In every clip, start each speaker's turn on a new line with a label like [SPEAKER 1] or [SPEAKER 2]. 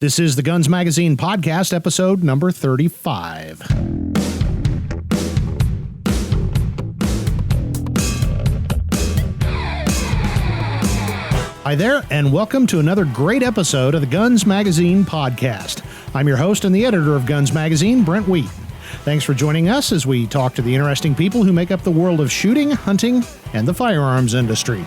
[SPEAKER 1] This is the Guns Magazine podcast, episode number 35. Hi there, and welcome to another great episode of the Guns Magazine podcast. I'm your host and the editor of Guns Magazine, Brent T. Thanks for joining us as we talk to the interesting people who make up the world of shooting, hunting, and the firearms industry.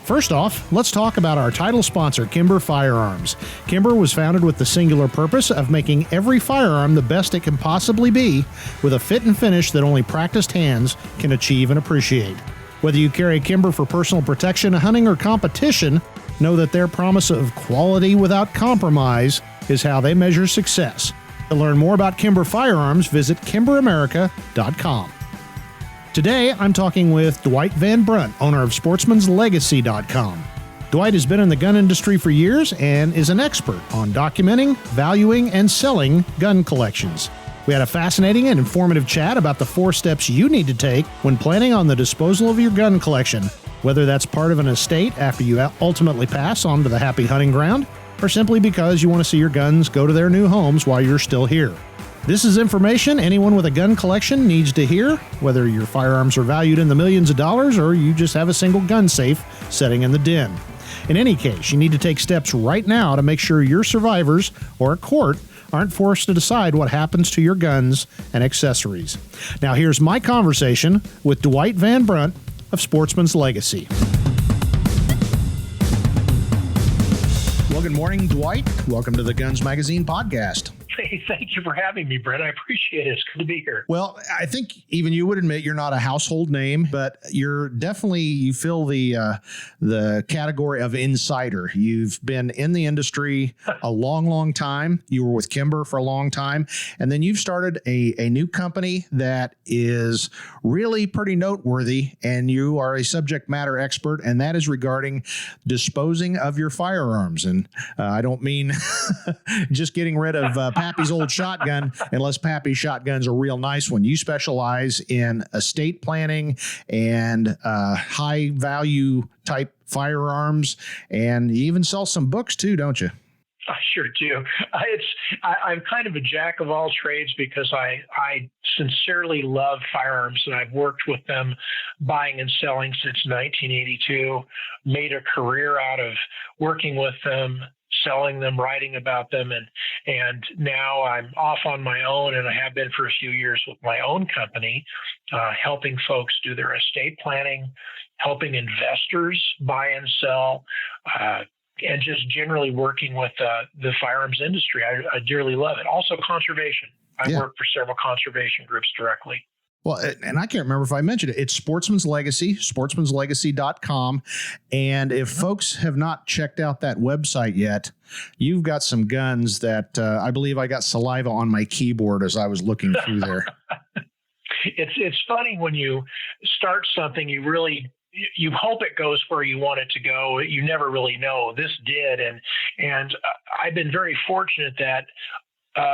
[SPEAKER 1] First off, let's talk about our title sponsor, Kimber Firearms. Kimber was founded with the singular purpose of making every firearm the best it can possibly be, with a fit and finish that only practiced hands can achieve and appreciate. Whether you carry Kimber for personal protection, hunting, or competition, know that their promise of quality without compromise is how they measure success. To learn more about Kimber Firearms, visit kimberamerica.com. Today, I'm talking with Dwight Van Brunt, owner of Sportsmans Dwight has been in the gun industry for years and is an expert on documenting, valuing, and selling gun collections. We had a fascinating and informative chat about the 4 steps you need to take when planning on the disposal of your gun collection, whether that's part of an estate after you ultimately pass on to the happy hunting ground, or simply because you want to see your guns go to their new homes while you're still here. This is information anyone with a gun collection needs to hear, whether your firearms are valued in the millions of dollars or you just have a single gun safe sitting in the den. In any case, you need to take steps right now to make sure your survivors or a court aren't forced to decide what happens to your guns and accessories. Now here's my conversation with Dwight Van Brunt of Sportsmans Legacy. Well, good morning, Dwight. Welcome to the Guns Magazine podcast.
[SPEAKER 2] Hey, thank you for having me, Brent. I appreciate it. It's good to be here.
[SPEAKER 1] Well, I think even you would admit you're not a household name, but you're definitely, you fill the category of insider. You've been in the industry a long time. You were with Kimber for a long time, and then you've started a new company that is really pretty noteworthy, and you are a subject matter expert, and that is regarding disposing of your firearms. And I don't mean just getting rid of Pappy's old shotgun, unless Pappy's shotgun's a real nice one. You specialize in estate planning and high value type firearms, and you even sell some books too, don't you?
[SPEAKER 2] I sure do. I'm kind of a jack of all trades because I sincerely love firearms, and I've worked with them buying and selling since 1982, made a career out of working with them, selling them, writing about them, and now I'm off on my own, and I have been for a few years with my own company, helping folks do their estate planning, helping investors buy and sell, and just generally working with the firearms industry. I dearly love it. Also conservation. I work for several conservation groups directly.
[SPEAKER 1] Well, and I can't remember if I mentioned it. It's Sportsman's Legacy, sportsmanslegacy.com. And if folks have not checked out that website yet, you've got some guns that I believe I got saliva on my keyboard as I was looking through there.
[SPEAKER 2] It's funny when you start something, you hope it goes where you want it to go. You never really know. This did. And I've been very fortunate that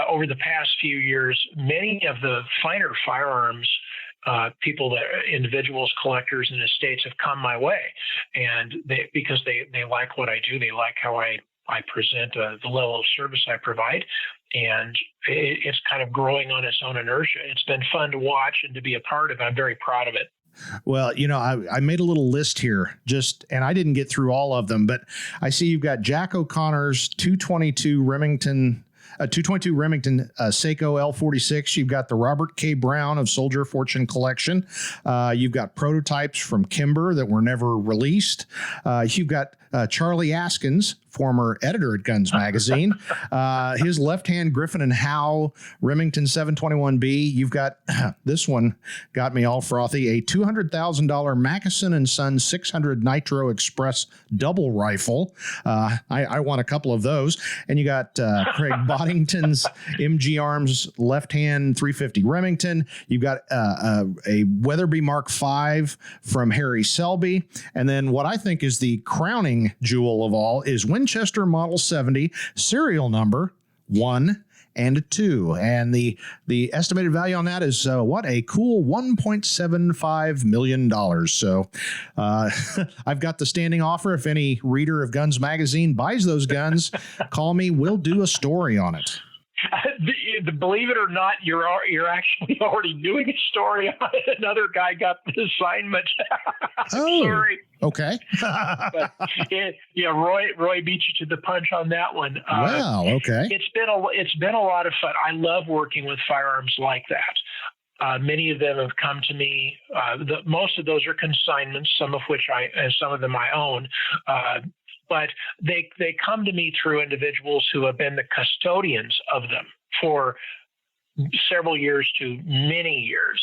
[SPEAKER 2] over the past few years, many of the finer firearms people, individuals, collectors, and estates have come my way, and because they like what I do, they like how I present the level of service I provide, and it's kind of growing on its own inertia. It's been fun to watch and to be a part of. I'm very proud of it.
[SPEAKER 1] Well, I made a little list here and I didn't get through all of them, but I see you've got Jack O'Connor's 222 Remington Seiko L46. You've got the Robert K. Brown of Soldier Fortune Collection. You've got prototypes from Kimber that were never released. You've got Charlie Askins, former editor at Guns Magazine, his left-hand Griffin and Howe Remington 721B. You've got, this one got me all frothy, a $200,000 Mackeson & Son 600 Nitro Express double rifle. I want a couple of those. And you got Craig Boddington's MG Arms left-hand 350 Remington. You've got a Weatherby Mark V from Harry Selby. And then what I think is the crowning jewel of all is Winchester Model 70, serial number 1 and a 2. And the estimated value on that is a cool $1.75 million. So I've got the standing offer. If any reader of Guns Magazine buys those guns, call me. We'll do a story on it.
[SPEAKER 2] Believe it or not, you're actually already doing a story on it. Another guy got the assignment. Sorry.
[SPEAKER 1] Okay.
[SPEAKER 2] But Roy beat you to the punch on that one.
[SPEAKER 1] Wow. Okay.
[SPEAKER 2] It's been a lot of fun. I love working with firearms like that. Many of them have come to me. Most of those are consignments, some of them I own. But they come to me through individuals who have been the custodians of them for several years to many years,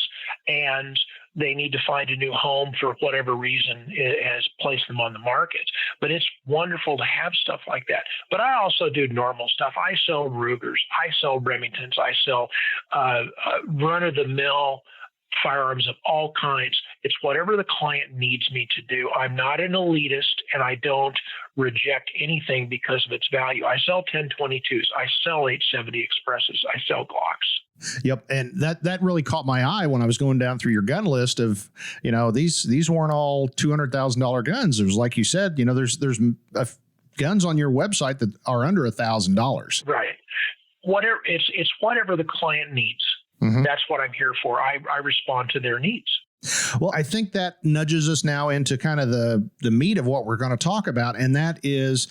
[SPEAKER 2] and they need to find a new home for whatever reason has placed them on the market. But it's wonderful to have stuff like that. But I also do normal stuff. I sell Rugers. I sell Remingtons. I sell run-of-the-mill firearms of all kinds. It's whatever the client needs me to do. I'm not an elitist, and I don't reject anything because of its value. I sell 1022s. I sell 870 Expresses. I sell Glocks.
[SPEAKER 1] Yep, and that really caught my eye when I was going down through your gun list of, these weren't all $200,000 guns. It was like you said, there's guns on your website that are under $1,000.
[SPEAKER 2] Right. It's whatever the client needs.
[SPEAKER 1] Mm-hmm.
[SPEAKER 2] That's what I'm here for. I respond to their needs.
[SPEAKER 1] Well, I think that nudges us now into kind of the meat of what we're going to talk about, and that is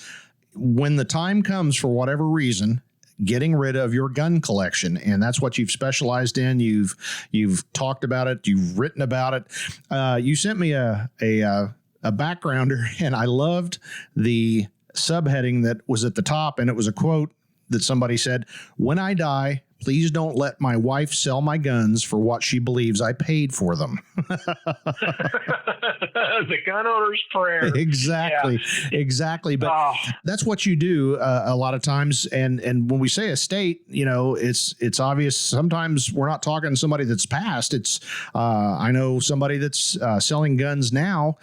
[SPEAKER 1] when the time comes for whatever reason, getting rid of your gun collection. And that's what you've specialized in. You've talked about it. You've written about it. You sent me a backgrounder, and I loved the subheading that was at the top, and it was a quote that somebody said, "When I die, please don't let my wife sell my guns for what she believes I paid for them."
[SPEAKER 2] The gun owner's prayer.
[SPEAKER 1] Exactly.
[SPEAKER 2] Yeah.
[SPEAKER 1] Exactly. But that's what you do a lot of times. And when we say estate, it's obvious. Sometimes we're not talking to somebody that's passed. It's I know somebody that's selling guns now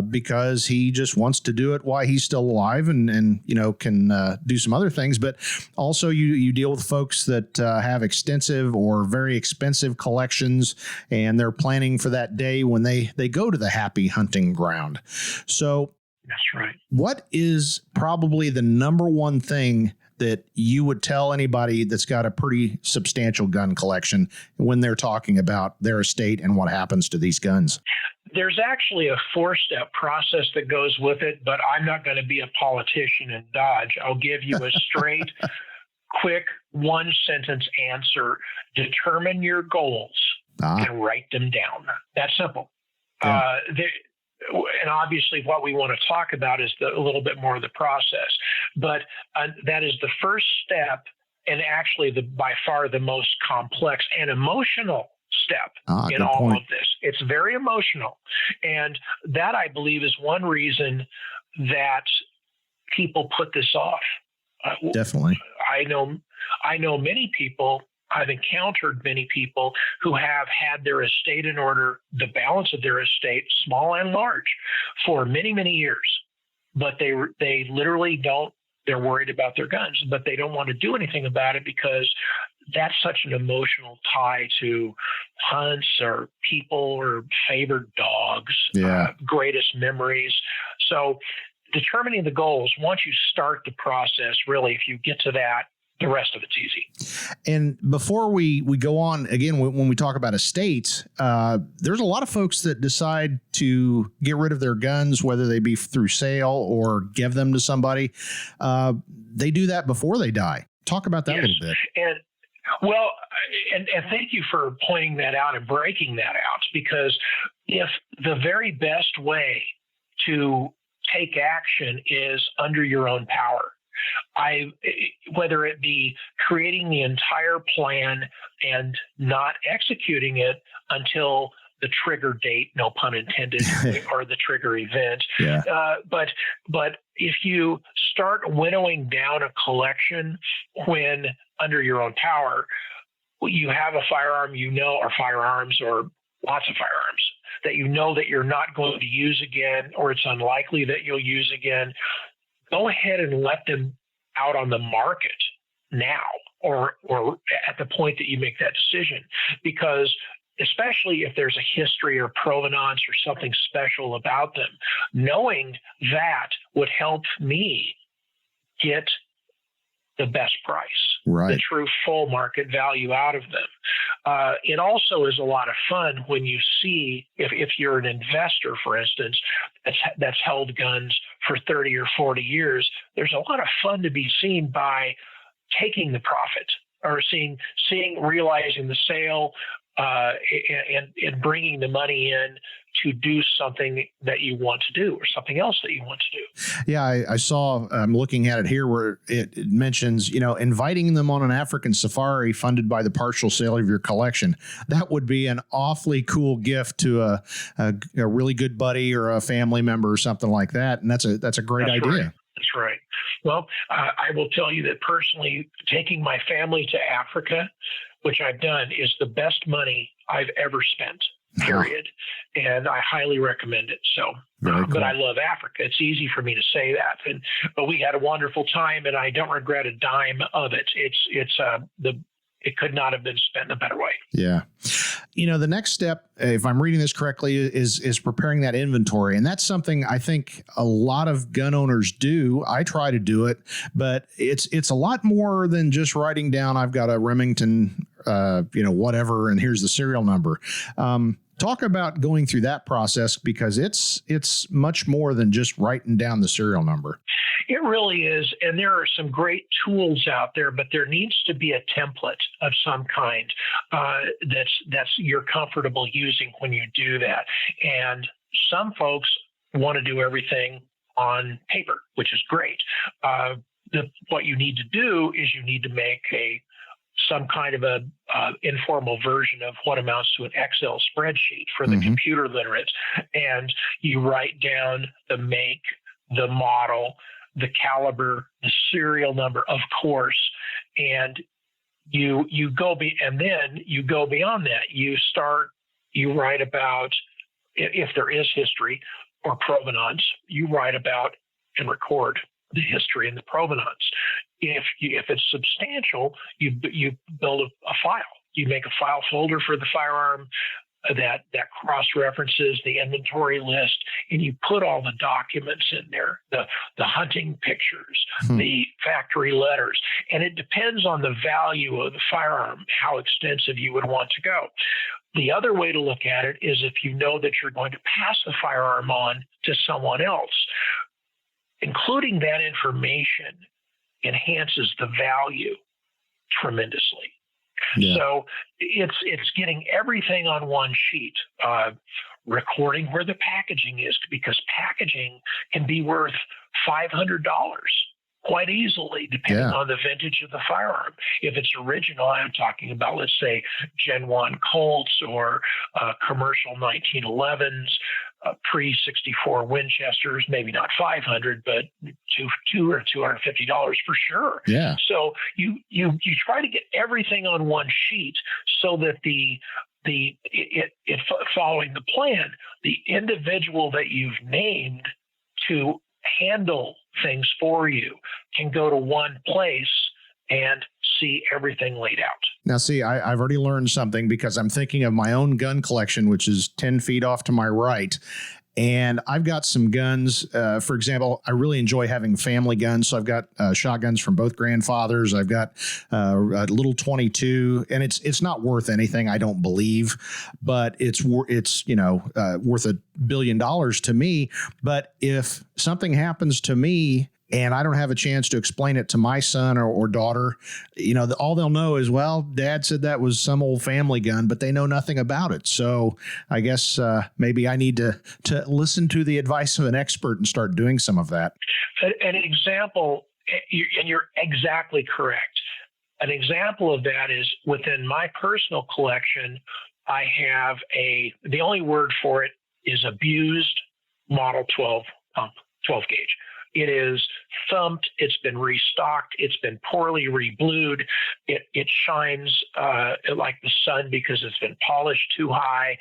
[SPEAKER 1] because he just wants to do it while he's still alive and can do some other things. But also you deal with folks that have extensive or very expensive collections, and they're planning for that day when they go to the happy hunting ground. So
[SPEAKER 2] that's right.
[SPEAKER 1] What is probably the number one thing that you would tell anybody that's got a pretty substantial gun collection when they're talking about their estate and what happens to these guns?
[SPEAKER 2] There's actually a 4-step process that goes with it, but I'm not going to be a politician and dodge. I'll give you a straight, quick, one-sentence answer. Determine your goals and write them down. That's simple. Yeah. And obviously what we want to talk about is a little bit more of the process. But that is the first step, and actually by far the most complex and emotional step in all of this. It's very emotional. And that, I believe, is one reason that people put this off.
[SPEAKER 1] Definitely.
[SPEAKER 2] I know many people. I've encountered many people who have had their estate in order, the balance of their estate, small and large, for many, many years. But they literally don't. They're worried about their guns, but they don't want to do anything about it because that's such an emotional tie to hunts or people or favored dogs, greatest memories. So determining the goals, once you start the process, really, if you get to that, the rest of it's easy.
[SPEAKER 1] And before we go on, again, when we talk about estates, there's a lot of folks that decide to get rid of their guns, whether they be through sale or give them to somebody. They do that before they die. Talk about that a little bit.
[SPEAKER 2] And thank you for pointing that out and breaking that out, because if the very best way to take action is under your own power, whether it be creating the entire plan and not executing it until the trigger date, no pun intended, or the trigger event.
[SPEAKER 1] Yeah.
[SPEAKER 2] But if you start winnowing down a collection when under your own power, you have a firearm, or firearms, or lots of firearms that that you're not going to use again, or it's unlikely that you'll use again, go ahead and let them out on the market now, or at the point that you make that decision, because especially if there's a history or provenance or something special about them, knowing that would help me get the best price, the true full market value out of them. It also is a lot of fun when you see, if you're an investor, for instance, that's held guns for 30 or 40 years, there's a lot of fun to be seen by taking the profit or realizing the sale, and bringing the money in to do something that you want to do or something else that you want to do.
[SPEAKER 1] Yeah, I saw, I'm looking at it here where it mentions, inviting them on an African safari funded by the partial sale of your collection. That would be an awfully cool gift to a really good buddy or a family member or something like that. And that's a great idea.
[SPEAKER 2] Right. That's right. Well, I will tell you that personally, taking my family to Africa, which I've done, is the best money I've ever spent, period. And I highly recommend it. So,
[SPEAKER 1] cool.
[SPEAKER 2] But I love Africa. It's easy for me to say that. But we had a wonderful time, and I don't regret a dime of it. It could not have been spent in a better way.
[SPEAKER 1] Yeah. The next step, if I'm reading this correctly, is preparing that inventory. And that's something I think a lot of gun owners do. I try to do it, but it's a lot more than just writing down, I've got a Remington, whatever, and here's the serial number. Talk about going through that process, because it's much more than just writing down the serial number.
[SPEAKER 2] It really is. And there are some great tools out there, but there needs to be a template of some kind that's you're comfortable using when you do that. And some folks want to do everything on paper, which is great. What you need to do is you need to make some kind of a informal version of what amounts to an Excel spreadsheet for the computer literate. And you write down the make, the model, the caliber, the serial number, of course, and you go beyond that. You write about, if there is history or provenance, you write about and record the history and the provenance. If it's substantial, you build a file. You make a file folder for the firearm that cross-references the inventory list, and you put all the documents in there, the hunting pictures, the factory letters, and it depends on the value of the firearm, how extensive you would want to go. The other way to look at it is if you know that you're going to pass the firearm on to someone else, including that information enhances the value tremendously. Yeah. So it's getting everything on one sheet, recording where the packaging is, because packaging can be worth $500 quite easily, depending on the vintage of the firearm. If it's original, I'm talking about, let's say, Gen 1 Colts or commercial 1911s, pre-64 Winchesters, maybe not 500, but $200 or $250 for sure.
[SPEAKER 1] Yeah.
[SPEAKER 2] So you try to get everything on one sheet so that following the plan, the individual that you've named to handle things for you can go to one place and see everything laid out.
[SPEAKER 1] Now, see, I've already learned something, because I'm thinking of my own gun collection, which is 10 feet off to my right. And I've got some guns. For example, I really enjoy having family guns. So I've got shotguns from both grandfathers. I've got a little 22, and it's not worth anything, I don't believe, but it's worth $1 billion to me. But if something happens to me and I don't have a chance to explain it to my son or daughter, all they'll know is, well, Dad said that was some old family gun, but they know nothing about it. So I guess maybe I need to listen to the advice of an expert and start doing some of that.
[SPEAKER 2] An example, and you're exactly correct. An example of that is within my personal collection, I have the only word for it is abused Model 12 gauge. It is thumped. It's been restocked. It's been poorly reblued. It shines like the sun because it's been polished too high.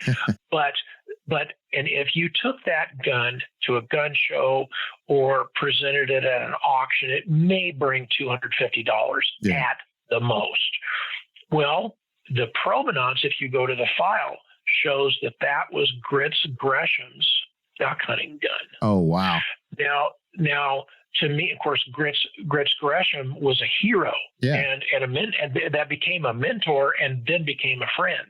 [SPEAKER 2] And if you took that gun to a gun show or presented it at an auction, it may bring $250 at the most. Well, the provenance, if you go to the file, shows that was Grits Gresham's duck hunting gun.
[SPEAKER 1] Oh, wow.
[SPEAKER 2] Now, to me, of course, Grits Gresham was a hero, and that became a mentor, and then became a friend.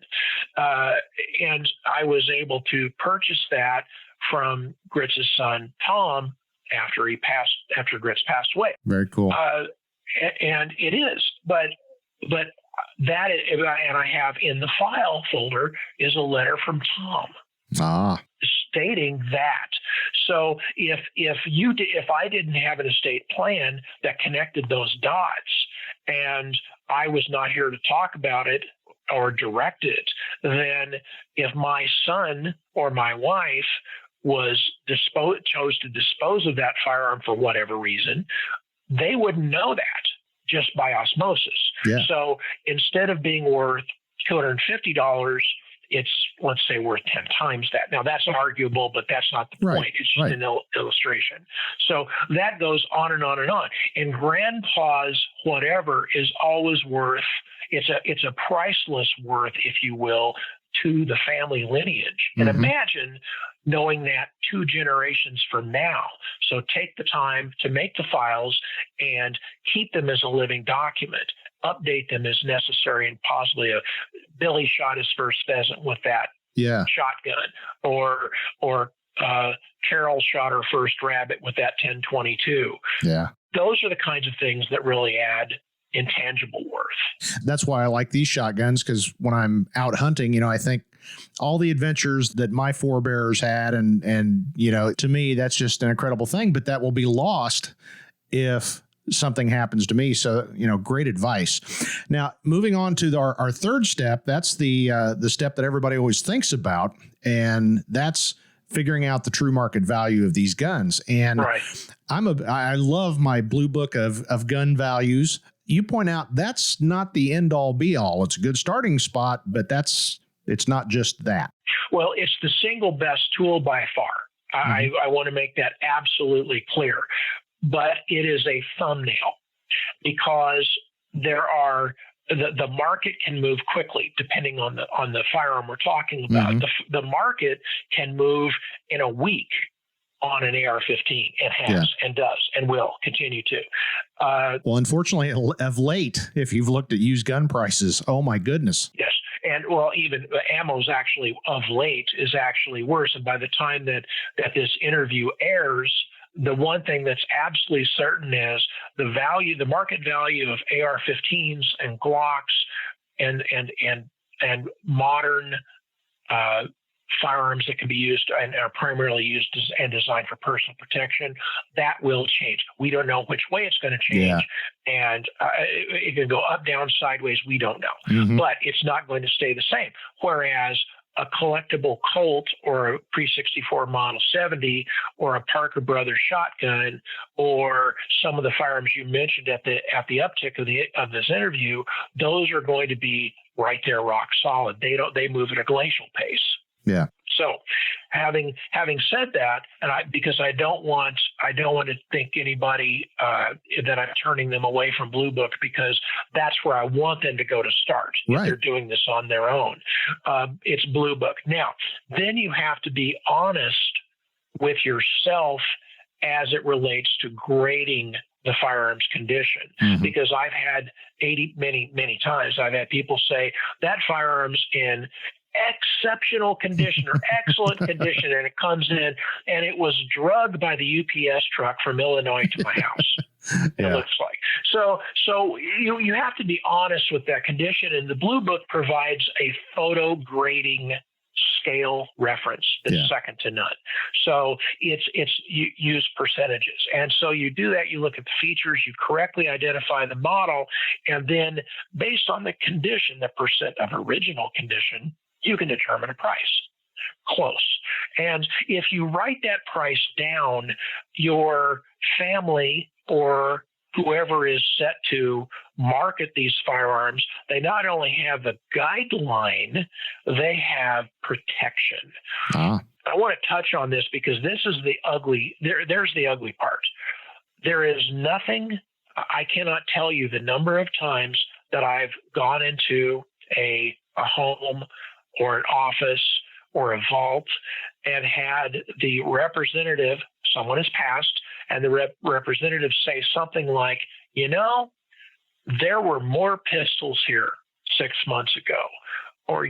[SPEAKER 2] And I was able to purchase that from Grits' son Tom after Grits passed away.
[SPEAKER 1] Very cool.
[SPEAKER 2] And it is, but that is, and I have in the file folder is a letter from Tom. Stating that. So if I didn't have an estate plan that connected those dots, and I was not here to talk about it or direct it, then if my son or my wife chose to dispose of that firearm for whatever reason, they wouldn't know that just by osmosis.
[SPEAKER 1] Yeah.
[SPEAKER 2] So instead of being worth $250, it's, let's say, worth 10 times that. Now, that's arguable, but that's not the point. It's just an illustration. So that goes on and on and on. And grandpa's whatever is always worth, it's a priceless worth, if you will, to the family lineage. And imagine knowing that 2 generations from now. So take the time to make the files and keep them as a living document. Update them as necessary, and possibly Billy shot his first pheasant with that shotgun, or Carol shot her first rabbit with that 10/22.
[SPEAKER 1] Yeah,
[SPEAKER 2] those are the kinds of things that really add intangible worth.
[SPEAKER 1] That's why I like these shotguns, because when I'm out hunting, I think all the adventures that my forebears had, and to me, that's just an incredible thing. But that will be lost if something happens to me. So, great advice. Now, moving on to our third step, that's the step that everybody always thinks about, and that's figuring out the true market value of these guns. And I love my blue book of gun values. You point out that's not the end all be all. It's a good starting spot, but it's not just that.
[SPEAKER 2] Well, it's the single best tool by far. I want to make that absolutely clear. But it is a thumbnail, because there are the market can move quickly depending on the firearm we're talking about. The market can move in a week on an AR-15, and has and does and will continue to.
[SPEAKER 1] Well, unfortunately, of late, if you've looked at used gun prices, oh my goodness.
[SPEAKER 2] Yes. And even ammo's actually of late is actually worse. And by the time that this interview airs, the one thing that's absolutely certain is the market value of AR-15s and Glocks and modern firearms that can be used and are primarily used and designed for personal protection, that will change. We don't know which way it's going to change, and it can go up, down, sideways. We don't know, but it's not going to stay the same. Whereas a collectible Colt or a pre-64 Model 70 or a Parker Brothers shotgun or some of the firearms you mentioned at the uptick of this interview, those are going to be right there, rock solid. They move at a glacial pace.
[SPEAKER 1] Yeah.
[SPEAKER 2] So, having said that, and because I don't want to think anybody that I'm turning them away from Blue Book, because that's where I want them to go to start. If they're doing this on their own, it's Blue Book. Now, then you have to be honest with yourself as it relates to grading the firearm's condition, because I've had many times I've had people say that firearm's in exceptional condition or excellent condition, and it comes in and it was drugged by the UPS truck from Illinois to my house. It looks like. So you have to be honest with that condition, and the Blue Book provides a photo grading scale reference that's second to none. So you use percentages. And so you do that, you look at the features, you correctly identify the model, and then based on the condition, the percent of original condition, you can determine a price. Close. And if you write that price down, your family or whoever is set to market these firearms, they not only have a guideline, they have protection. I want to touch on this because this is the ugly, there's the ugly part. There is nothing, I cannot tell you the number of times that I've gone into a home or an office or a vault and had the representative, someone has passed, and the representative say something like, there were more pistols here 6 months ago, or,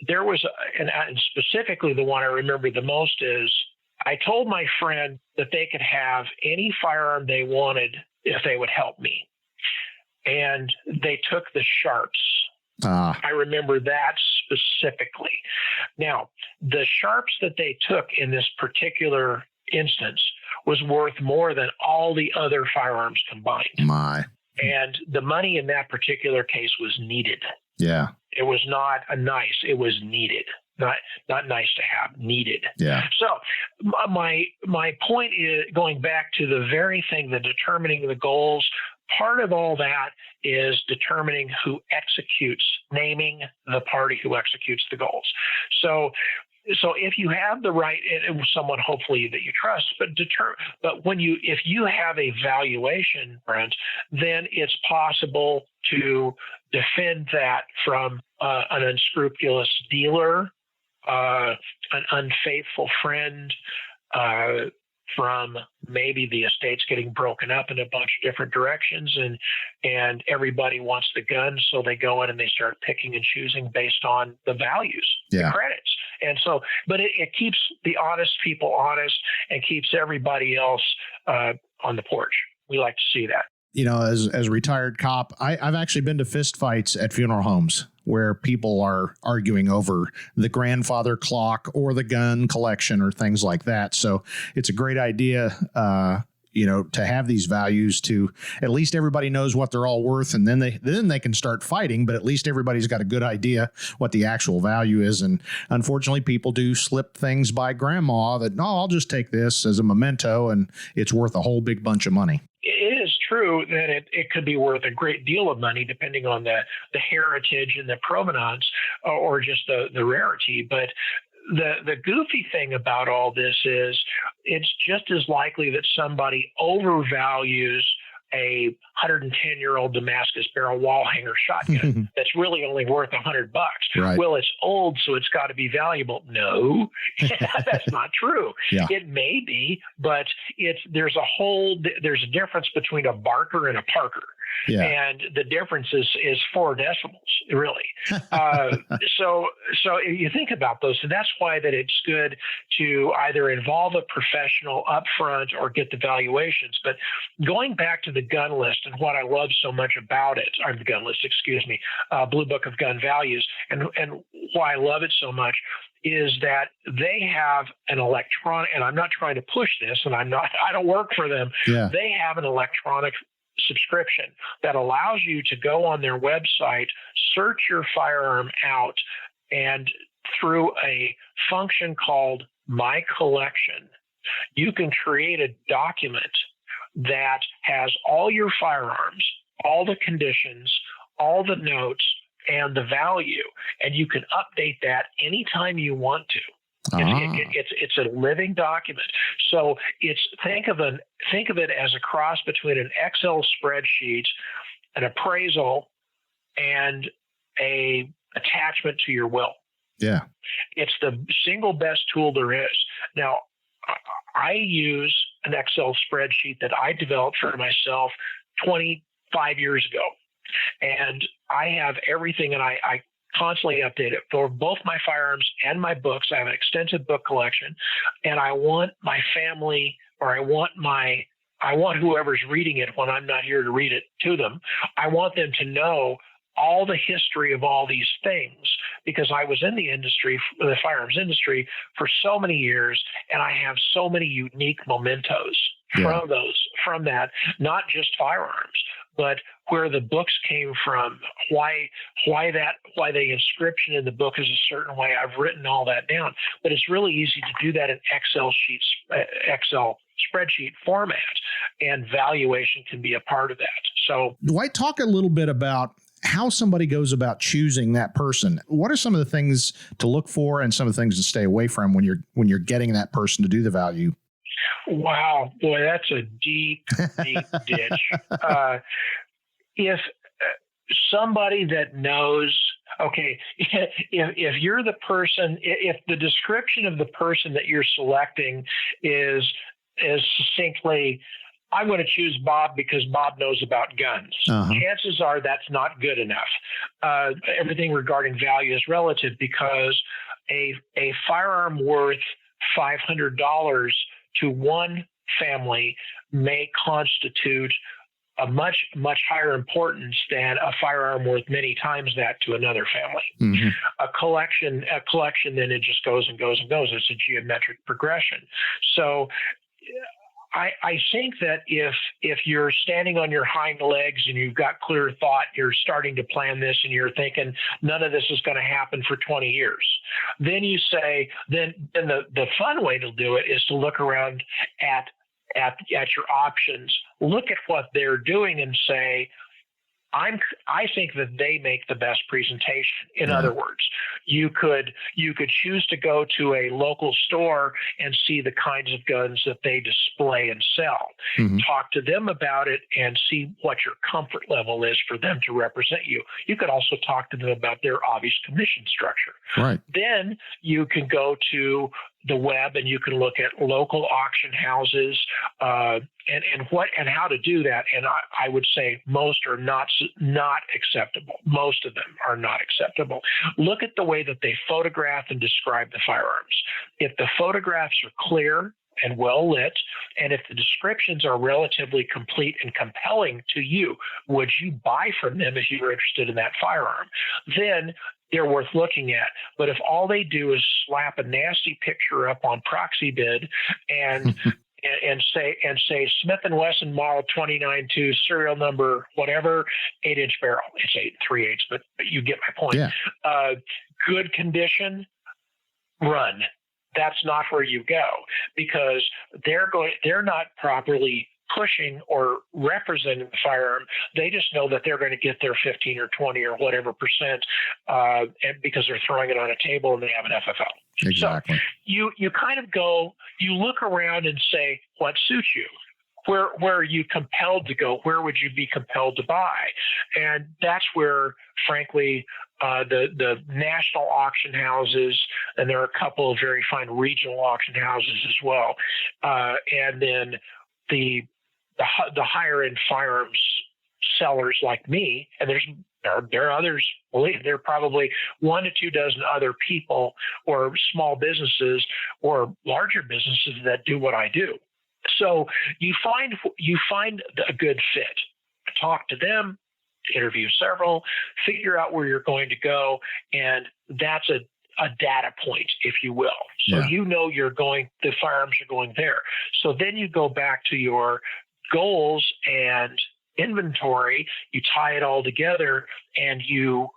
[SPEAKER 2] there was, and specifically the one I remember the most is, I told my friend that they could have any firearm they wanted if they would help me. And they took the Sharps. I remember that specifically. Now, the Sharps that they took in this particular instance was worth more than all the other firearms combined. And the money in that particular case was needed.
[SPEAKER 1] Yeah.
[SPEAKER 2] It was not it was needed. Not nice to have, needed.
[SPEAKER 1] Yeah.
[SPEAKER 2] So my point is, going back to the very thing, the determining the goals, part of all that is determining who executes, naming the party who executes the goals. So if you have the right, and someone hopefully that you trust, but if you have a valuation, Brent, then it's possible to defend that from an unscrupulous dealer, an unfaithful friend, from maybe the estate's getting broken up in a bunch of different directions, and everybody wants the gun, so they go in and they start picking and choosing based on the values, the credits. And so, but it keeps the honest people honest and keeps everybody else on the porch. We like to see that.
[SPEAKER 1] As a retired cop, I've actually been to fist fights at funeral homes where people are arguing over the grandfather clock or the gun collection or things like that. So it's a great idea, to have these values, to at least everybody knows what they're all worth, and then they can start fighting, but at least everybody's got a good idea what the actual value is. And unfortunately, people do slip things by grandma that, I'll just take this as a memento, and it's worth a whole big bunch of money.
[SPEAKER 2] It is true that it could be worth a great deal of money depending on the heritage and the provenance or just the rarity. But the goofy thing about all this is it's just as likely that somebody overvalues a 110-year-old Damascus barrel wall hanger shotgun that's really only worth $100.
[SPEAKER 1] Right.
[SPEAKER 2] Well, it's old, so it's got to be valuable. No, that's not true.
[SPEAKER 1] Yeah.
[SPEAKER 2] It may be, but there's a difference between a Barker and a Parker.
[SPEAKER 1] Yeah.
[SPEAKER 2] And the difference is 4 decimals, really. So you think about those, and that's why that it's good to either involve a professional up front or get the valuations. But going back to the gun list and what I love so much about it, or the gun list, Blue Book of Gun Values, and why I love it so much is that they have an electronic, and I'm not trying to push this, and I don't work for them.
[SPEAKER 1] Yeah.
[SPEAKER 2] They have an electronic subscription that allows you to go on their website, search your firearm out, and through a function called My Collection, you can create a document that has all your firearms, all the conditions, all the notes, and the value, and you can update that anytime you want to. It's a living document. So think of it as a cross between an Excel spreadsheet, an appraisal, and a attachment to your will.
[SPEAKER 1] Yeah.
[SPEAKER 2] It's the single best tool there is. Now, I use an Excel spreadsheet that I developed for myself 25 years ago. And I have everything, and I constantly update it for both my firearms and my books. I have an extensive book collection, and I want my family, or I want whoever's reading it when I'm not here to read it to them, I want them to know all the history of all these things, because I was in the industry, the firearms industry, for so many years, and I have so many unique mementos from that, not just firearms, but where the books came from, why the inscription in the book is a certain way. I've written all that down, but it's really easy to do that in Excel spreadsheet format, and valuation can be a part of that. So,
[SPEAKER 1] Dwight, talk a little bit about how somebody goes about choosing that person. What are some of the things to look for and some of the things to stay away from when you're getting that person to do the value? Wow,
[SPEAKER 2] boy, that's a deep, deep ditch. somebody that knows, okay, if you're the person, if the description of the person that you're selecting is succinctly, I'm going to choose Bob because Bob knows about guns. Chances are that's not good enough. Everything regarding value is relative, because a firearm worth $500 to one family may constitute a much, much higher importance than a firearm worth many times that to another family. A collection, then it just goes and goes and goes. It's a geometric progression. So I think that if you're standing on your hind legs and you've got clear thought, you're starting to plan this and you're thinking none of this is going to happen for 20 years, then you say, then the fun way to do it is to look around at your options, look at what they're doing and say, I think that they make the best presentation. In other words, you could choose to go to a local store and see the kinds of guns that they display and sell. Talk to them about it and see what your comfort level is for them to represent you. You could also talk to them about their obvious commission structure.
[SPEAKER 1] Right.
[SPEAKER 2] Then you can go to the web and you can look at local auction houses and how to do that. And I would say most are not acceptable. Most of them are not acceptable. Look at the way that they photograph and describe the firearms. If the photographs are clear and well lit, and if the descriptions are relatively complete and compelling to you, would you buy from them if you were interested in that firearm? Then they're worth looking at. But if all they do is slap a nasty picture up on Proxybid and say Smith & Wesson model 29-2 serial number whatever, 8-inch barrel. It's 8 3/8, but you get my point.
[SPEAKER 1] Yeah.
[SPEAKER 2] Good condition, run. That's not where you go, because they're not properly pushing or representing the firearm. They just know that they're going to get their 15 or 20 or whatever percent because they're throwing it on a table and they have an FFL.
[SPEAKER 1] Exactly.
[SPEAKER 2] So you kind of go, you look around and say, what suits you? Where are you compelled to go? Where would you be compelled to buy? And that's where, frankly, the national auction houses, and there are a couple of very fine regional auction houses as well, and then the higher end firearms sellers like me, and there are others. There are probably 1 to 2 dozen other people or small businesses or larger businesses that do what I do. So you find a good fit. Talk to them, interview several, figure out where you're going to go, and that's a data point, if you will. So you know the firearms are going there. So then you go back to your goals and inventory, you tie it all together, and you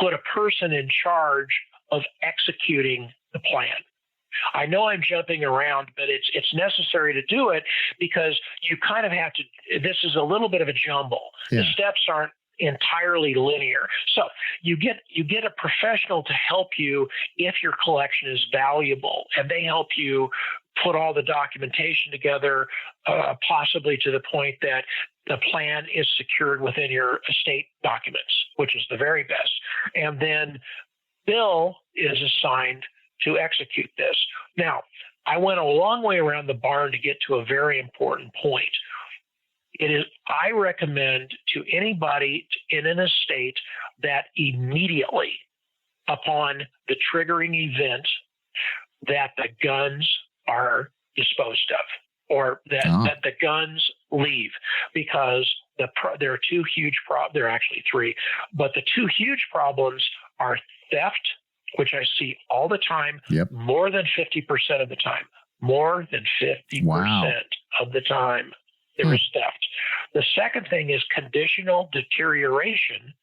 [SPEAKER 2] put a person in charge of executing the plan. I know I'm jumping around, but it's necessary to do it because you kind of have to. This is a little bit of a jumble. Yeah. The steps aren't entirely linear. So you get a professional to help you if your collection is valuable, and they help you put all the documentation together, possibly to the point that the plan is secured within your estate documents, which is the very best. And then Bill is assigned to execute this. Now, I went a long way around the barn to get to a very important point. I recommend to anybody in an estate that immediately upon the triggering event that the guns are disposed of, or that the guns leave, because there are two huge problems. There are actually three, but the two huge problems are theft, which I see all the time, more than 50% of the time. More than 50% of the time, there is theft. The second thing is conditional deterioration,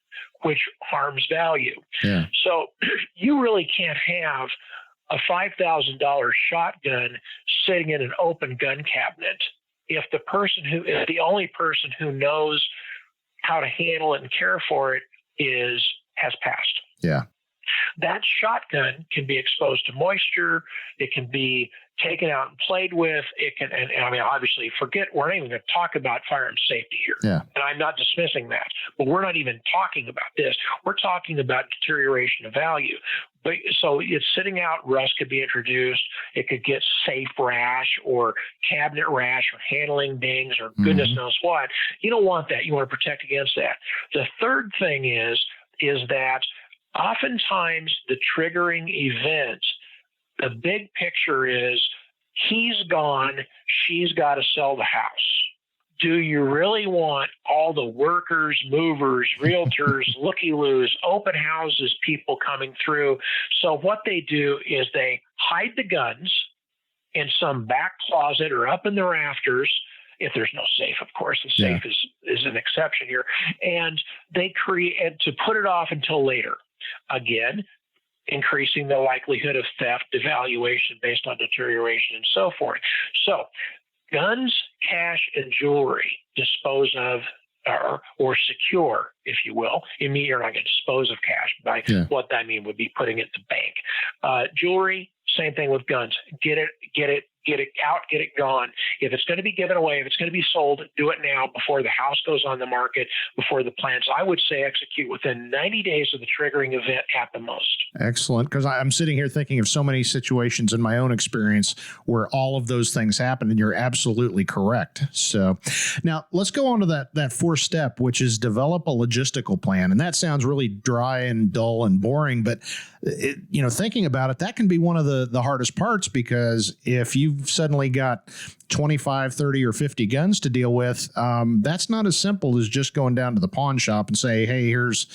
[SPEAKER 2] which harms value. Yeah. So you really can't have a $5,000 shotgun sitting in an open gun cabinet if the only person who knows how to handle it and care for it has passed.
[SPEAKER 1] Yeah.
[SPEAKER 2] That shotgun can be exposed to moisture. It can be taken out and played with. It can, and I mean, obviously, we're not even going to talk about firearms safety here.
[SPEAKER 1] Yeah.
[SPEAKER 2] And I'm not dismissing that, but we're not even talking about this. We're talking about deterioration of value. But so it's sitting out, rust could be introduced. It could get safe rash or cabinet rash or handling dings or goodness knows what. You don't want that. You want to protect against that. The third thing is that oftentimes the triggering event, the big picture is he's gone, she's got to sell the house. Do you really want all the workers, movers, realtors, looky-loos, open houses, people coming through? So what they do is they hide the guns in some back closet or up in the rafters, if there's no safe, of course. The safe is an exception here. And they create to put it off until later. Again, increasing the likelihood of theft, devaluation based on deterioration, and so forth. So guns, cash, and jewelry dispose of or secure, if you will. You mean you're not going to dispose of cash. By what I mean would be putting it in the bank. Jewelry, same thing with guns. Get it out, get it gone. If it's going to be given away, if it's going to be sold, do it now before the house goes on the market, before the plans. I would say execute within 90 days of the triggering event at the most.
[SPEAKER 1] Excellent. Because I'm sitting here thinking of so many situations in my own experience where all of those things happen, and you're absolutely correct. So now let's go on to that fourth step, which is develop a logistical plan. And that sounds really dry and dull and boring, but thinking about it, that can be one of the hardest parts, because if you've suddenly got 25, 30, or 50 guns to deal with, that's not as simple as just going down to the pawn shop and say, hey, here's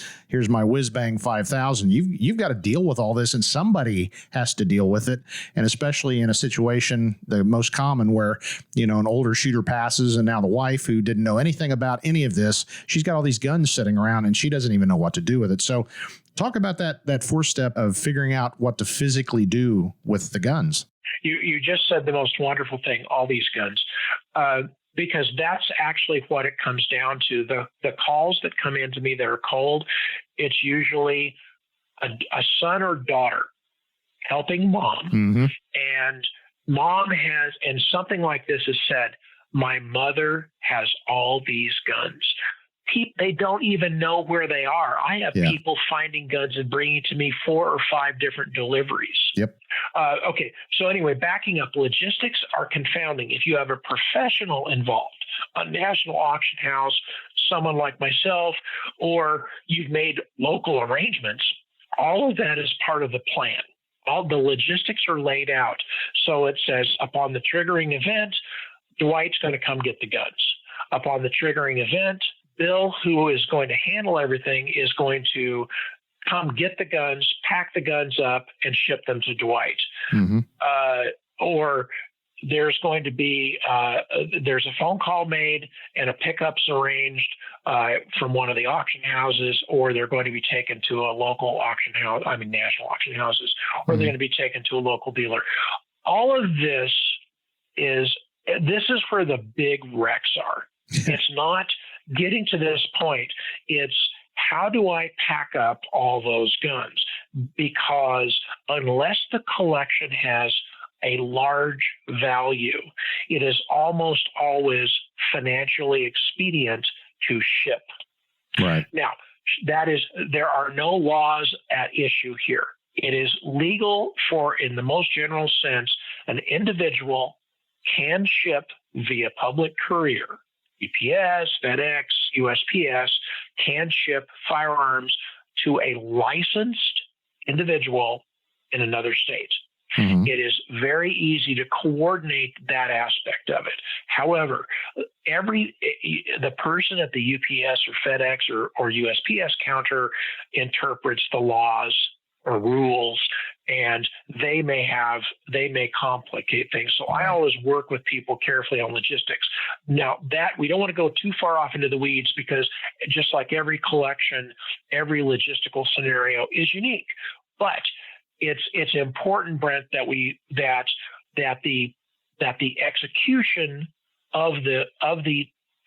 [SPEAKER 1] my whiz bang 5,000. You've got to deal with all this, and somebody has to deal with it. And especially in a situation, the most common, where, an older shooter passes, and now the wife, who didn't know anything about any of this, she's got all these guns sitting around and she doesn't even know what to do with it. So talk about that fourth step of figuring out what to physically do with the guns.
[SPEAKER 2] You just said the most wonderful thing, all these guns, because that's actually what it comes down to. The calls that come in to me that are cold, it's usually a son or daughter helping mom. And mom has, and something like this is said, my mother has all these guns. They don't even know where they are. I have people finding guns and bringing to me 4 or 5 different deliveries.
[SPEAKER 1] Yep.
[SPEAKER 2] Okay. So anyway, backing up, logistics are confounding. If you have a professional involved, a national auction house, someone like myself, or you've made local arrangements, all of that is part of the plan. All the logistics are laid out. So it says, upon the triggering event, Dwight's going to come get the guns. Upon the triggering event, Bill, who is going to handle everything, is going to come get the guns, pack the guns up, and ship them to Dwight. Or there's going to be there's a phone call made and a pickup's arranged from one of the auction houses, or they're going to be taken to a local auction house, national auction houses, or they're going to be taken to a local dealer. All of this is where the big wrecks are. It's not getting to this point. It's how do I pack up all those guns? Because unless the collection has a large value, it is almost always financially expedient to ship.
[SPEAKER 1] Right.
[SPEAKER 2] Now, there are no laws at issue here. It is legal for, in the most general sense, an individual can ship via public courier. UPS, FedEx, USPS can ship firearms to a licensed individual in another state. It is very easy to coordinate that aspect of it. However, the person at the UPS or FedEx or USPS counter interprets the laws or rules, and they may complicate things. So I always work with people carefully on logistics. Now, that we don't want to go too far off into the weeds, because just like every collection, every logistical scenario is unique. But it's important, Brent, that the execution of the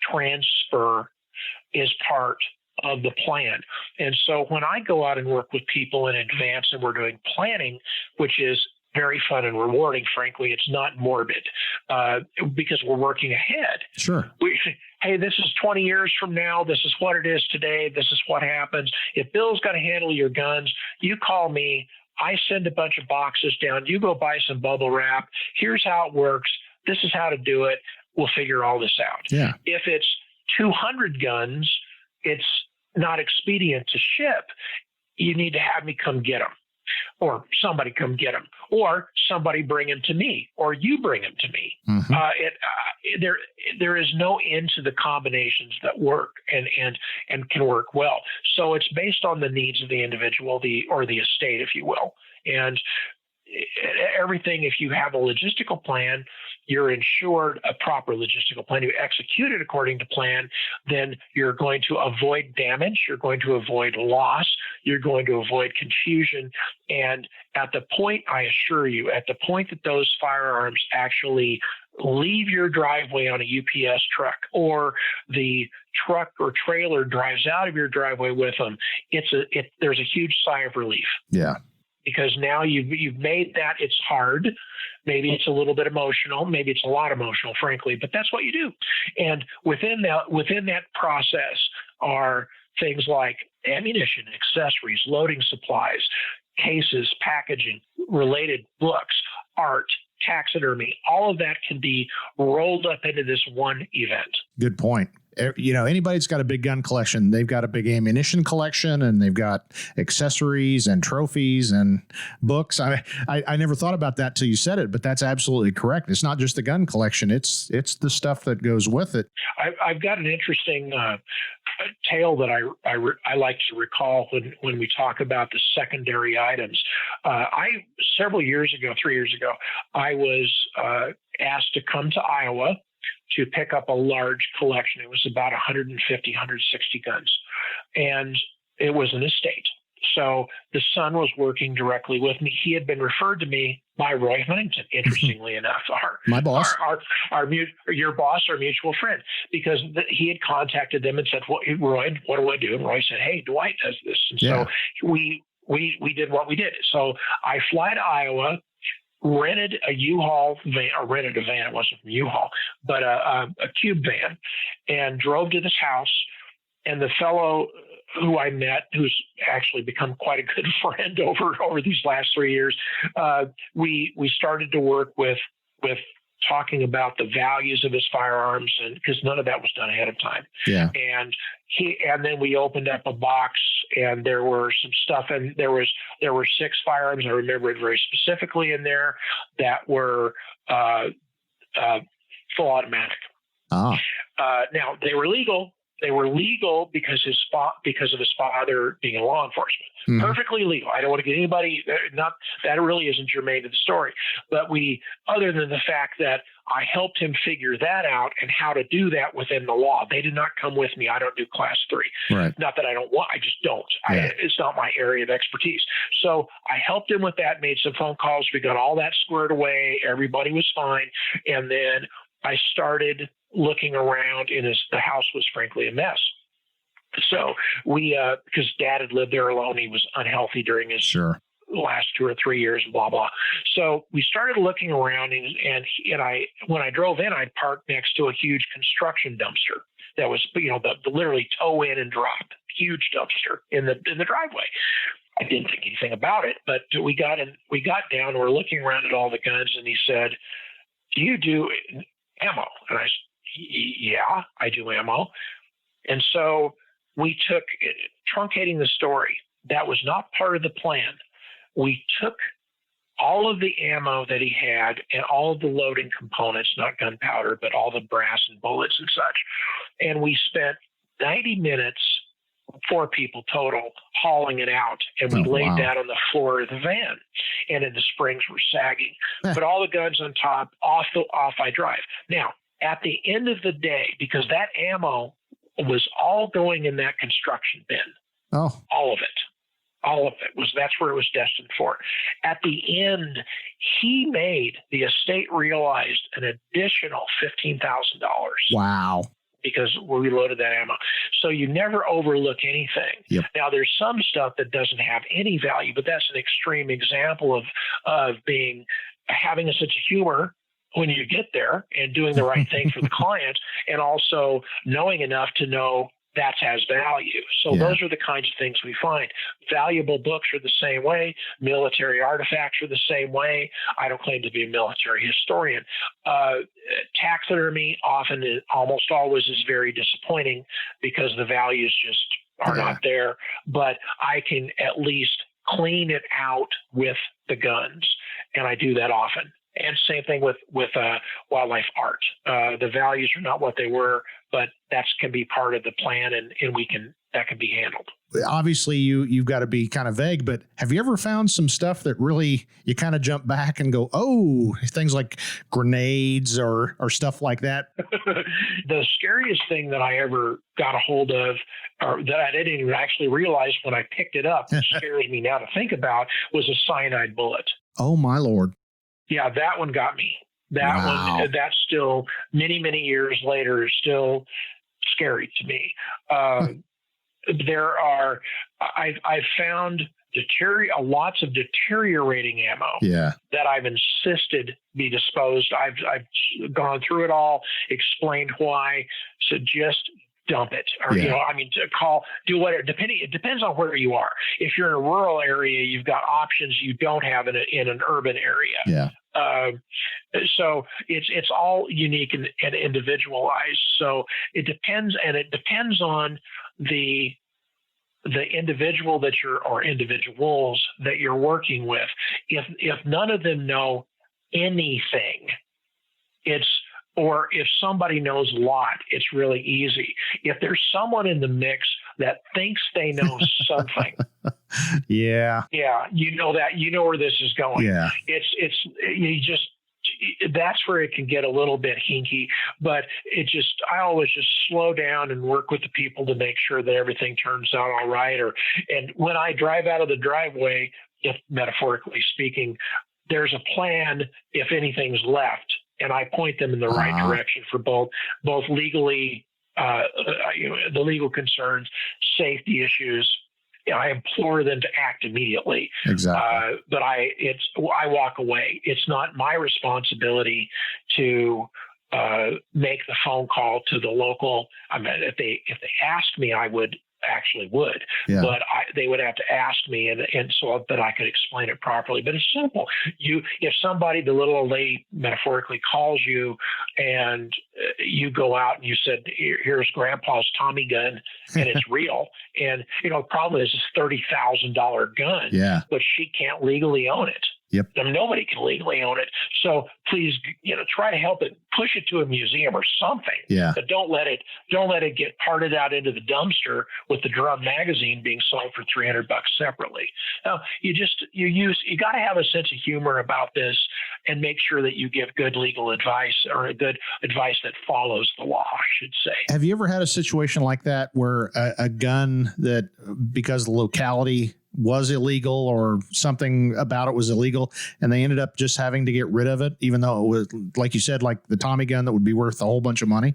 [SPEAKER 2] transfer is part of the plan. And so when I go out and work with people in advance and we're doing planning, which is very fun and rewarding, frankly, it's not morbid because we're working ahead.
[SPEAKER 1] Sure.
[SPEAKER 2] Hey, this is 20 years from now. This is what it is today. This is what happens. If Bill's got to handle your guns, you call me. I send a bunch of boxes down. You go buy some bubble wrap. Here's how it works. This is how to do it. We'll figure all this out.
[SPEAKER 1] Yeah.
[SPEAKER 2] If it's 200 guns, it's not expedient to ship. You need to have me come get them, or somebody come get them, or somebody bring them to me, or you bring them to me.
[SPEAKER 1] Mm-hmm.
[SPEAKER 2] There is no end to the combinations that work and can work well. So it's based on the needs of the individual, or the estate, if you will. And everything, if you have a logistical plan, you're ensured a proper logistical plan, you execute it according to plan, then you're going to avoid damage, you're going to avoid loss, you're going to avoid confusion. And at the point, I assure you, at the point that those firearms actually leave your driveway on a UPS truck, or the truck or trailer drives out of your driveway with them, there's a huge sigh of relief.
[SPEAKER 1] Yeah.
[SPEAKER 2] Because now you've made that. It's hard. Maybe it's a little bit emotional. Maybe it's a lot emotional, frankly, but that's what you do. And within that process are things like ammunition, accessories, loading supplies, cases, packaging, related books, art, taxidermy. All of that can be rolled up into this one event.
[SPEAKER 1] Good point. Anybody that's got a big gun collection, they've got a big ammunition collection, and they've got accessories and trophies and books. I never thought about that till you said it, but that's absolutely correct. It's not just the gun collection; it's the stuff that goes with it.
[SPEAKER 2] I've got an interesting tale that I like to recall when we talk about the secondary items. Several years ago, 3 years ago, I was asked to come to Iowa to pick up a large collection. It was about 150, 160 guns. And it was an estate. So the son was working directly with me. He had been referred to me by Roy Huntington, interestingly enough.
[SPEAKER 1] My boss.
[SPEAKER 2] Your boss, our mutual friend, because he had contacted them and said, Roy, what do I do? And Roy said, hey, Dwight does this. And so we did what we did. So I fly to Iowa, rented a U-Haul van, or rented a van. It wasn't from U-Haul, but a cube van, and drove to this house. And the fellow who I met, who's actually become quite a good friend over these last 3 years, we started to work with talking about the values of his firearms, and because none of that was done ahead of time.
[SPEAKER 1] Yeah.
[SPEAKER 2] And then we opened up a box, and there were some stuff, and there were 6 firearms. I remember it very specifically in there that were full automatic.
[SPEAKER 1] Ah.
[SPEAKER 2] Now they were legal. They were legal because of his father being in law enforcement. Mm-hmm. Perfectly legal. I don't want to get anybody, that really isn't germane to the story. But other than the fact that I helped him figure that out and how to do that within the law. They did not come with me. I don't do class 3.
[SPEAKER 1] Right.
[SPEAKER 2] Not that I don't want, I just don't.
[SPEAKER 1] Yeah.
[SPEAKER 2] It's not my area of expertise. So I helped him with that, made some phone calls. We got all that squared away. Everybody was fine. And then I started looking around, and the house was frankly a mess. So because Dad had lived there alone, he was unhealthy during his last 2 or 3 years, blah, blah. So we started looking around, and when I drove in, I parked next to a huge construction dumpster that was, the literally tow in and drop, huge dumpster in the driveway. I didn't think anything about it, but we got down, and we're looking around at all the guns, and he said, do you do ammo? And I said, yeah, I do ammo. And so we took, truncating the story, that was not part of the plan. We took all of the ammo that he had and all of the loading components, not gunpowder, but all the brass and bullets and such. And we spent 90 minutes, 4 people total, hauling it out. And we laid that on the floor of the van, and the springs were sagging. But all the guns on top, off I drive. Now, at the end of the day, because that ammo was all going in that construction bin. Oh. All of it. That's where it was destined for. At the end, the estate realized an additional $15,000.
[SPEAKER 1] Wow.
[SPEAKER 2] because we loaded that ammo. So you never overlook anything.
[SPEAKER 1] Yep.
[SPEAKER 2] Now, there's some stuff that doesn't have any value, but that's an extreme example of having a sense of humor when you get there and doing the right thing for the client, and also knowing enough to know that has value. So those are the kinds of things we find. Valuable books are the same way. Military artifacts are the same way. I don't claim to be a military historian. Taxidermy almost always is very disappointing because the values just are not there. But I can at least clean it out with the guns, and I do that often. And same thing with wildlife art. The values are not what they were, but that can be part of the plan, and that can be handled.
[SPEAKER 1] Obviously, you've got to be kind of vague, but have you ever found some stuff that really you kind of jump back and go, oh, things like grenades or stuff like that?
[SPEAKER 2] The scariest thing that I ever got a hold of, or that I didn't even actually realize when I picked it up, it scares me now to think about, was a cyanide bullet.
[SPEAKER 1] Oh, my Lord. Yeah,
[SPEAKER 2] that one got me. That one, that's still many, many years later, is still scary to me. I've found lots of deteriorating ammo that I've insisted be disposed. I've gone through it all, explained why. So just dump it, or do whatever. It depends on where you are. If you're in a rural area, you've got options you don't have in an urban area.
[SPEAKER 1] Yeah.
[SPEAKER 2] So it's all unique and individualized. So it depends, and it depends on the individual or individuals that you're working with. If none of them know anything, or if somebody knows a lot, it's really easy. If there's someone in the mix that thinks they know something, you know where this is going. Yeah, that's where it can get a little bit hinky. But I always just slow down and work with the people to make sure that everything turns out all right. And when I drive out of the driveway, if metaphorically speaking, there's a plan if anything's left. And I point them in the right direction for both legally, the legal concerns, safety issues. I implore them to act immediately.
[SPEAKER 1] Exactly.
[SPEAKER 2] But I walk away. It's not my responsibility to make the phone call to the local. I mean, if they ask me, I would. But they would have to ask me, and so that I could explain it properly. But it's simple. If somebody, the little old lady metaphorically, calls you, and you go out and you said, "Here's Grandpa's Tommy gun, and it's real," and the problem is it's $30,000 gun, but she can't legally own it.
[SPEAKER 1] Yep.
[SPEAKER 2] And nobody can legally own it. So please, try to help it, push it to a museum or something.
[SPEAKER 1] Yeah.
[SPEAKER 2] But don't let it get parted out into the dumpster with the drum magazine being sold for $300 separately. Now, you got to have a sense of humor about this and make sure that you give good legal advice, or a good advice that follows the law, I should say.
[SPEAKER 1] Have you ever had a situation like that where a gun that, because the locality was illegal or something about it was illegal, and they ended up just having to get rid of it, even though it was, like you said, like the Tommy gun that would be worth a whole bunch of money?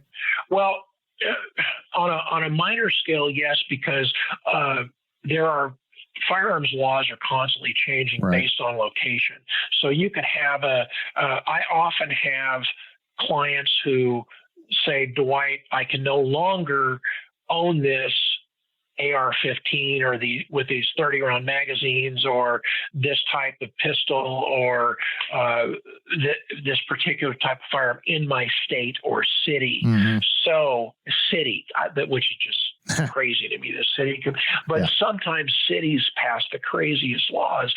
[SPEAKER 2] Well, on a minor scale, yes, because there are firearms laws are constantly changing based on location. So you could have I often have clients who say, Dwight, I can no longer own this AR-15 or with these 30-round magazines, or this type of pistol, or this particular type of firearm in my state or city. Mm-hmm. So city, which is just crazy to me, the city. But sometimes cities pass the craziest laws,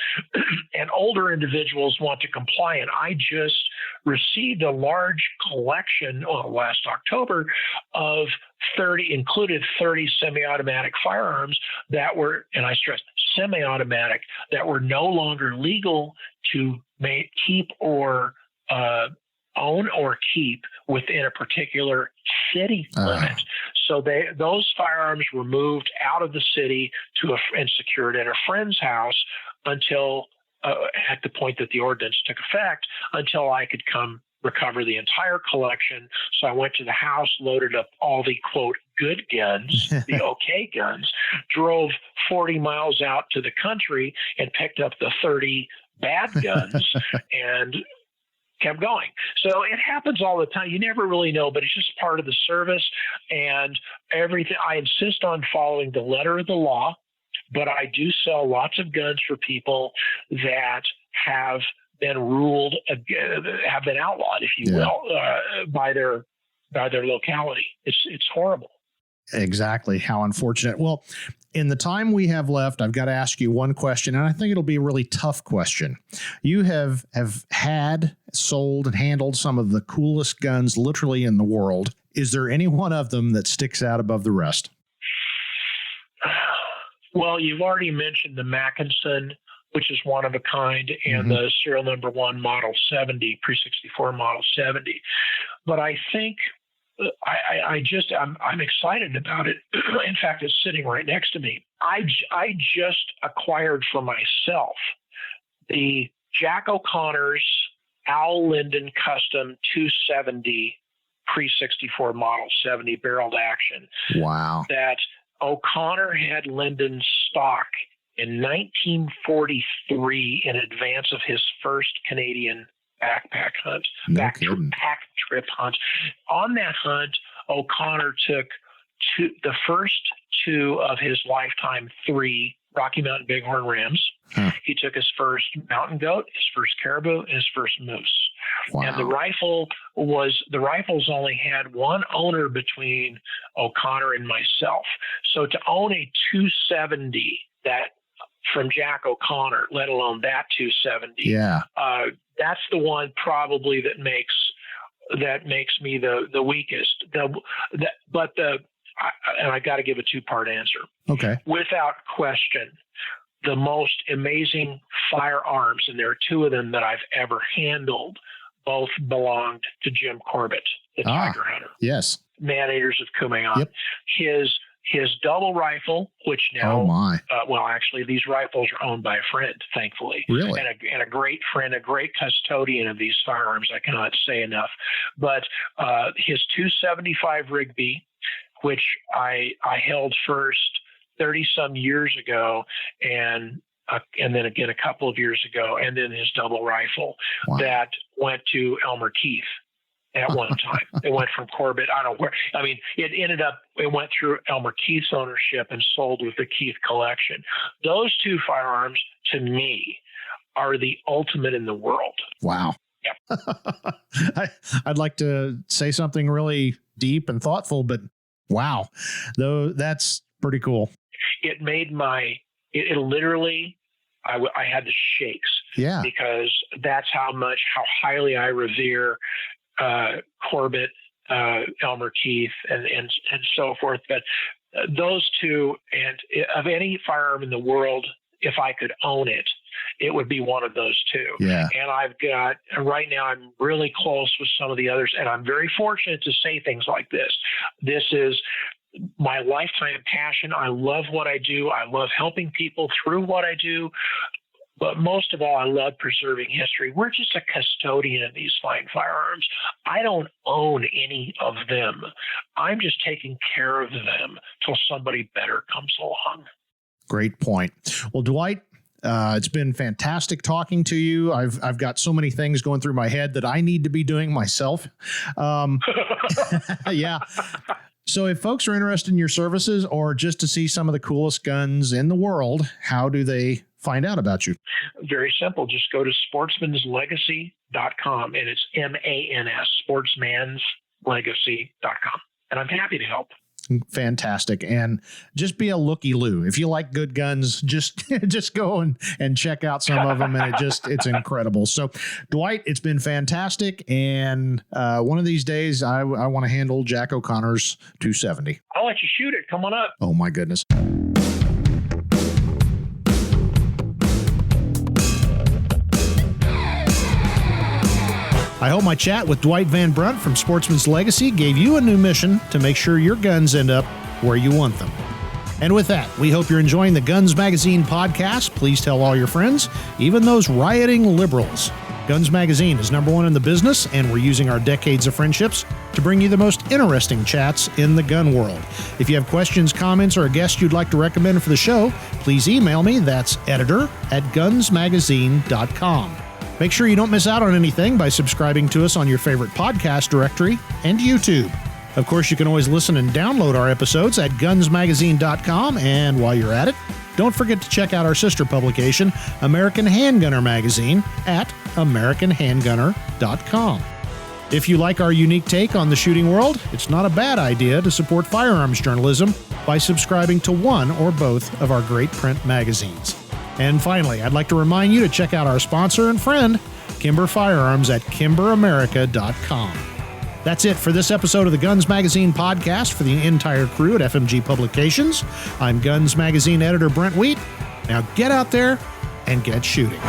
[SPEAKER 2] and older individuals want to comply. And I just received a large collection last October of 30 semi-automatic firearms that were, and I stress semi-automatic, that were no longer legal to keep or own or keep within a particular city limit. So those firearms were moved out of the city and secured at a friend's house until at the point that the ordinance took effect, until I could come recover the entire collection. So I went to the house, loaded up all the, quote, good guns, the okay guns, drove 40 miles out to the country and picked up the 30 bad guns and kept going. So it happens all the time. You never really know, but it's just part of the service and everything. I insist on following the letter of the law, but I do sell lots of guns for people that have been ruled, have been outlawed, if you will, by their locality. It's horrible.
[SPEAKER 1] Exactly. How unfortunate. Well, in the time we have left, I've got to ask you one question, and I think it'll be a really tough question. You have had, sold, and handled some of the coolest guns literally in the world. Is there any one of them that sticks out above the rest?
[SPEAKER 2] Well, you've already mentioned the Mackinson, which is one of a kind, and the serial number 1 Model 70, pre-64 Model 70. But I think I'm excited about it. In fact, it's sitting right next to me. I just acquired for myself the Jack O'Connor's Al Linden Custom 270 pre-64 Model 70 barreled action.
[SPEAKER 1] Wow.
[SPEAKER 2] That O'Connor had Linden stock in 1943 in advance of his first Canadian backpack hunt, backpack trip hunt. On that hunt, O'Connor took the first 2 of his lifetime 3 Rocky Mountain Bighorn Rams. He took his first mountain goat, his first caribou, and his first moose. Wow. And the rifles only had one owner between O'Connor and myself. So to own a 270 that from Jack O'Connor, let alone that 270, that's the one probably that makes me the weakest. And I got to give a 2-part answer.
[SPEAKER 1] Okay.
[SPEAKER 2] Without question, the most amazing firearms, and there are 2 of them that I've ever handled, both belonged to Jim Corbett, the Tiger Hunter.
[SPEAKER 1] Yes.
[SPEAKER 2] Man-Eaters of Kumeyaw. Yep. His double rifle, which now, well, actually, these rifles are owned by a friend, thankfully.
[SPEAKER 1] Really?
[SPEAKER 2] And a great friend, a great custodian of these firearms. I cannot say enough. But his 275 Rigby, which I held first 30-some years ago, and then again a couple of years ago, and then his double rifle that went to Elmer Keith at one time. It went from Corbett, I don't know where. I mean, it went through Elmer Keith's ownership and sold with the Keith collection. Those 2 firearms, to me, are the ultimate in the world.
[SPEAKER 1] Wow.
[SPEAKER 2] Yep.
[SPEAKER 1] I'd like to say something really deep and thoughtful, but wow, though that's pretty cool.
[SPEAKER 2] It made it literally, I had the shakes.
[SPEAKER 1] Yeah.
[SPEAKER 2] Because that's how highly I revere Corbett, Elmer Keith, and so forth. But those 2, and of any firearm in the world, if I could own it, it would be one of those 2.
[SPEAKER 1] Yeah.
[SPEAKER 2] And right now I'm really close with some of the others, and I'm very fortunate to say things like this. This is my lifetime passion. I love what I do. I love helping people through what I do. But most of all, I love preserving history. We're just a custodian of these fine firearms. I don't own any of them. I'm just taking care of them till somebody better comes along.
[SPEAKER 1] Great point. Well, Dwight, it's been fantastic talking to you. I've got so many things going through my head that I need to be doing myself. Yeah. So if folks are interested in your services or just to see some of the coolest guns in the world, how do they find out about you?
[SPEAKER 2] Very simple. Just go to sportsmanslegacy.com, and it's MANS, sportsmanslegacy.com. And I'm happy to help.
[SPEAKER 1] Fantastic. And just be a looky-loo. If you like good guns, just go and check out some of them. And it's incredible. So Dwight, it's been fantastic. And one of these days I want to handle Jack O'Connor's 270.
[SPEAKER 2] I'll let you shoot it. Come on up.
[SPEAKER 1] Oh my goodness. I hope my chat with Dwight Van Brunt from Sportsmans Legacy gave you a new mission to make sure your guns end up where you want them. And with that, we hope you're enjoying the Guns Magazine podcast. Please tell all your friends, even those rioting liberals. Guns Magazine is #1 in the business, and we're using our decades of friendships to bring you the most interesting chats in the gun world. If you have questions, comments, or a guest you'd like to recommend for the show, please email me. That's editor@gunsmagazine.com. Make sure you don't miss out on anything by subscribing to us on your favorite podcast directory and YouTube. Of course, you can always listen and download our episodes at gunsmagazine.com, and while you're at it, don't forget to check out our sister publication, American Handgunner magazine, at americanhandgunner.com. If you like our unique take on the shooting world, it's not a bad idea to support firearms journalism by subscribing to one or both of our great print magazines. And finally, I'd like to remind you to check out our sponsor and friend, Kimber Firearms, at kimberamerica.com. That's it for this episode of the Guns Magazine podcast for the entire crew at FMG Publications. I'm Guns Magazine editor Brent Wheat. Now get out there and get shooting.